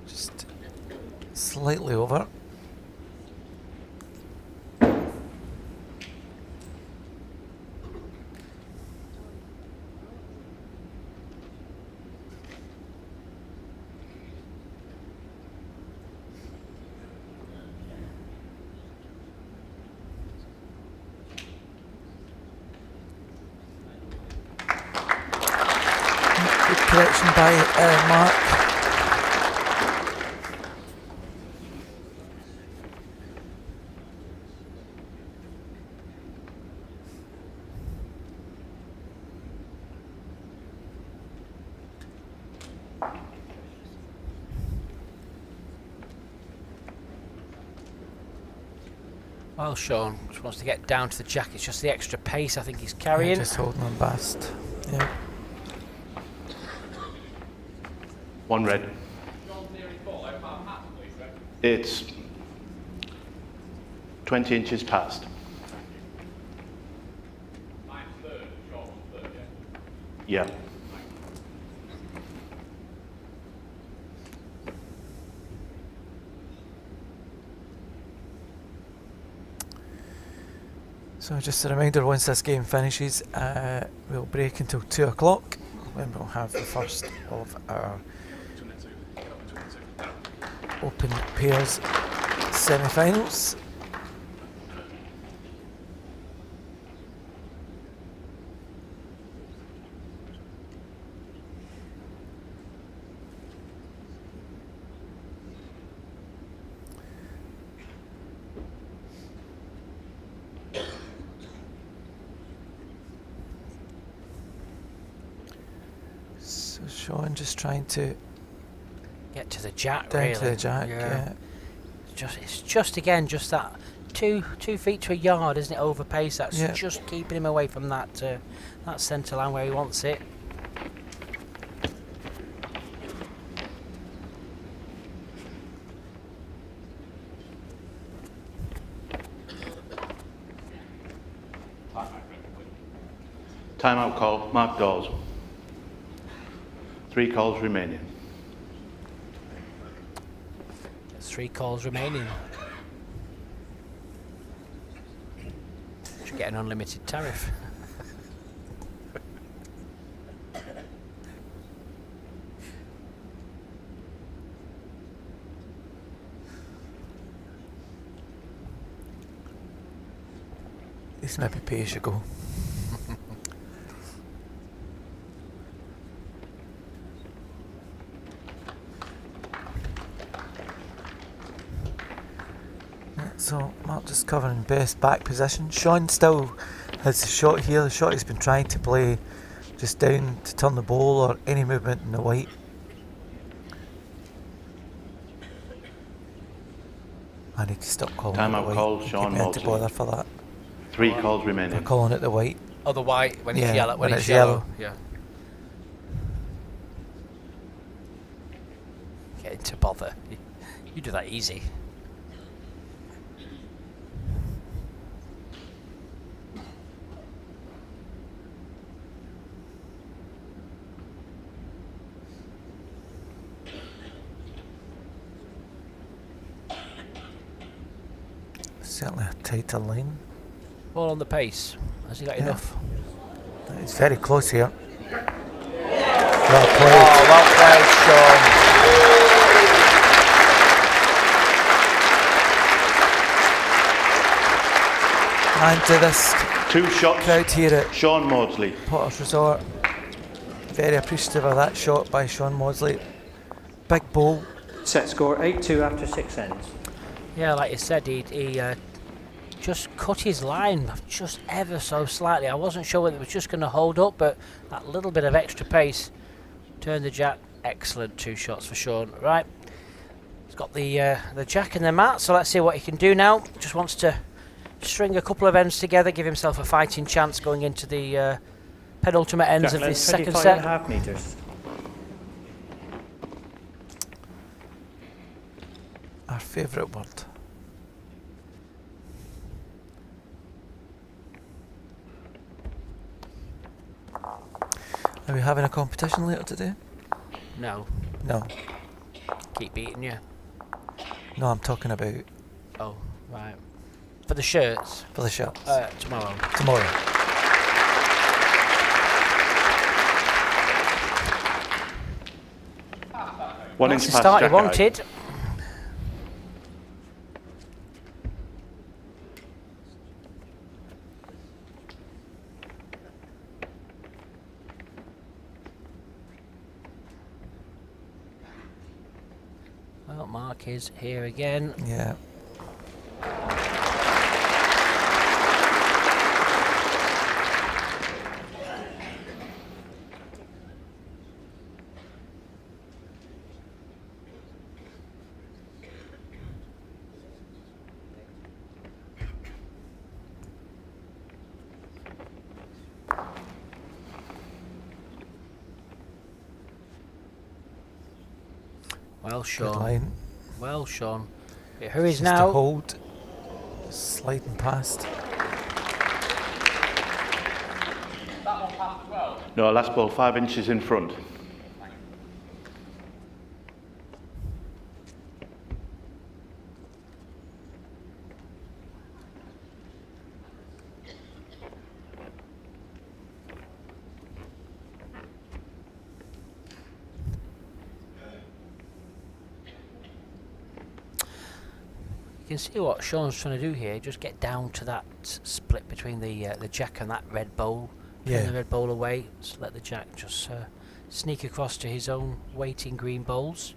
Speaker 3: just slightly over. Good correction by Mark.
Speaker 1: Well, Sean just wants to get down to the jack. It's just the extra pace I think he's carrying.
Speaker 3: Just holding on bast. Yeah.
Speaker 4: 1 red. It's 20 inches past. Yeah.
Speaker 3: So just a reminder, once this game finishes, we'll break until 2 o'clock when we'll have the first of our Open Pairs semi-finals. So Sean just trying to
Speaker 1: Get to the jack,
Speaker 3: down
Speaker 1: really.
Speaker 3: to the jack, yeah.
Speaker 1: It's just again, just that 2 feet to a yard, isn't it? Over pace. That's
Speaker 3: Yeah.
Speaker 1: just keeping him away from that that centre line where he wants it.
Speaker 4: Timeout call, Mark Dawes. 3 calls remaining.
Speaker 1: There's 3 calls remaining. Should get an unlimited tariff.
Speaker 3: This might be pay as you go. So Mark just covering best back position. Sean still has the shot here. The shot he's been trying to play just down to turn the ball or any movement in the white. I need to stop calling it the
Speaker 4: Timeout
Speaker 3: white.
Speaker 4: called, Sean
Speaker 3: Keep me to
Speaker 4: Mawdsley.
Speaker 3: bother for that.
Speaker 4: 3 calls
Speaker 3: They're
Speaker 4: remaining.
Speaker 3: calling it the white.
Speaker 1: Oh, the white when it's
Speaker 3: Yeah,
Speaker 1: yellow. When
Speaker 3: when
Speaker 1: it's
Speaker 3: it's
Speaker 1: yellow.
Speaker 3: yellow.
Speaker 1: Yeah. Getting to bother. You do that easy.
Speaker 3: Certainly a tighter line.
Speaker 1: All on the pace. Has he got
Speaker 3: Yeah.
Speaker 1: enough?
Speaker 3: It's very close here. Well played.
Speaker 1: Oh, well played, Sean.
Speaker 3: And to this
Speaker 4: 2 shots.
Speaker 3: crowd here at
Speaker 4: Sean Mawdsley.
Speaker 3: Potters Resort, very appreciative of that shot by Sean Mawdsley. Big bowl.
Speaker 5: Set score 8-2 after 6 ends.
Speaker 1: Yeah, like you said, he just cut his line just ever so slightly. I wasn't sure whether it was just going to hold up, but that little bit of extra pace turned the jack. Excellent 2 shots for Sean. Right, he's got the jack and the mat, so let's see what he can do now. Just wants to string a couple of ends together, give himself a fighting chance going into the penultimate ends of this second set.
Speaker 5: 25.5 metres.
Speaker 3: Our favourite word. Are we having a competition later today?
Speaker 1: No,
Speaker 3: No.
Speaker 1: keep beating you.
Speaker 3: No, I'm talking about
Speaker 1: Oh, right. For the shirts,
Speaker 3: for the shirts.
Speaker 1: tomorrow.
Speaker 3: Tomorrow.
Speaker 4: One
Speaker 1: That's
Speaker 4: inch
Speaker 1: the
Speaker 4: past
Speaker 1: start he
Speaker 4: jack out.
Speaker 1: wanted. Well, Mark is here again.
Speaker 3: Yeah.
Speaker 1: Well,
Speaker 3: Good
Speaker 1: Sean.
Speaker 3: line.
Speaker 1: Well, Sean. It hurries
Speaker 3: Just
Speaker 1: now.
Speaker 3: to hold. Sliding past.
Speaker 6: That one passed as well.
Speaker 4: No, last ball 5 inches in front.
Speaker 1: You can see what Sean's trying to do here. Just get down to that split between the jack and that red bowl. Turn
Speaker 3: Yeah.
Speaker 1: the red bowl away. So let the jack just sneak across to his own waiting green bowls.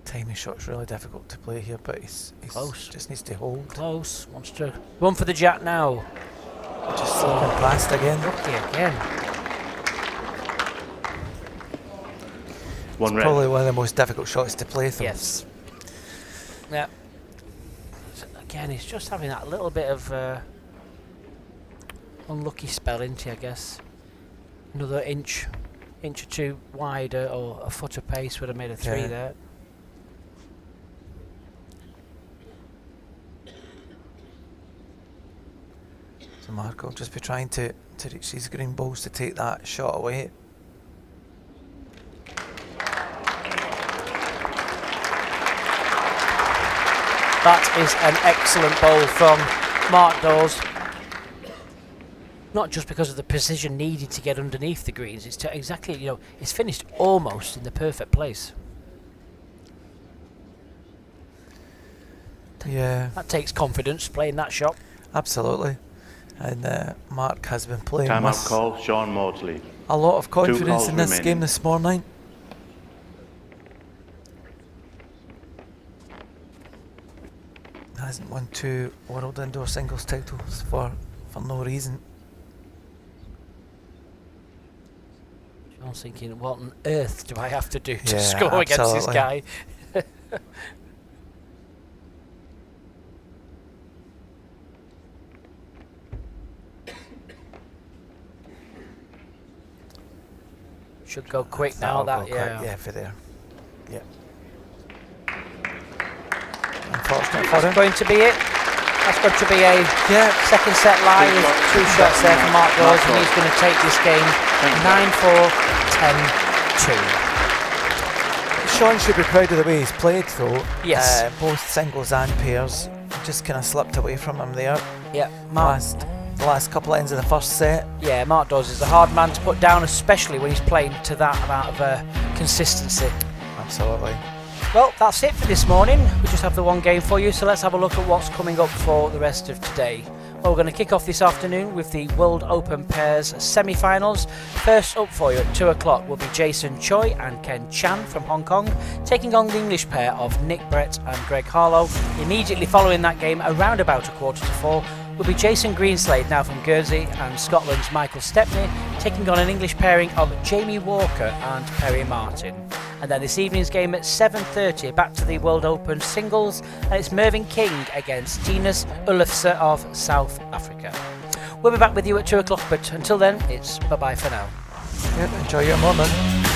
Speaker 3: Timing shot's really difficult to play here, but he's
Speaker 1: Close.
Speaker 3: just needs to hold.
Speaker 1: Close. Wants to run for the jack now.
Speaker 3: Just slipping past again.
Speaker 1: Lucky again.
Speaker 4: One red.
Speaker 3: Probably one of the most difficult shots to play through.
Speaker 1: Yes. Yeah. So again, he's just having that little bit of unlucky spell, isn't he, I guess. Another inch or two wider, or a foot of pace would have made a 3
Speaker 3: Yeah.
Speaker 1: there.
Speaker 3: So Mark will just be trying to reach these green balls to take that shot away.
Speaker 1: That is an excellent bowl from Mark Dawes. Not just because of the precision needed to get underneath the greens, it's to exactly, it's finished almost in the perfect place.
Speaker 3: Yeah,
Speaker 1: That takes confidence, playing that shot.
Speaker 3: absolutely. And Mark has been playing
Speaker 4: Timeout
Speaker 3: with
Speaker 4: call, Sean Mawdsley.
Speaker 3: a lot of confidence
Speaker 4: calls
Speaker 3: in this
Speaker 4: remaining.
Speaker 3: game this morning. Hasn't won 2 World Indoor Singles titles for no reason.
Speaker 1: John's thinking, what on earth do I have to do to
Speaker 3: Yeah,
Speaker 1: score against this
Speaker 3: absolutely.
Speaker 1: guy? Should go quick now.
Speaker 3: That'll
Speaker 1: That
Speaker 3: go quick, yeah, for there. Yeah. Unfortunate for
Speaker 1: That's
Speaker 3: him.
Speaker 1: going to be it. That's going to be a second set lie with 2 shots there for Mark Dawes, and he's going to take this game 9-4, 10-2.
Speaker 3: Sean should be proud of the way he's played though.
Speaker 1: Yes.
Speaker 3: Both singles and pairs. Just kind of slipped away from him there.
Speaker 1: Yeah, Mark.
Speaker 3: The last couple ends of the first set.
Speaker 1: Yeah, Mark Dawes is a hard man to put down, especially when he's playing to that amount of consistency.
Speaker 3: Absolutely.
Speaker 1: Well, that's it for this morning. We just have the one game for you, so let's have a look at what's coming up for the rest of today. Well, we're going to kick off this afternoon with the World Open Pairs semi-finals. First up for you at 2 o'clock will be Jason Choi and Ken Chan from Hong Kong, taking on the English pair of Nick Brett and Greg Harlow. Immediately following that game, around about 3:45, will be Jason Greenslade, now from Guernsey, and Scotland's Michael Stepney, taking on an English pairing of Jamie Walker and Perry Martin. And then this evening's game at 7:30, back to the World Open singles, and it's Mervyn King against Tinus Ulfse of South Africa. We'll be back with you at 2 o'clock, but until then, it's bye-bye for now.
Speaker 3: Yep, enjoy your morning.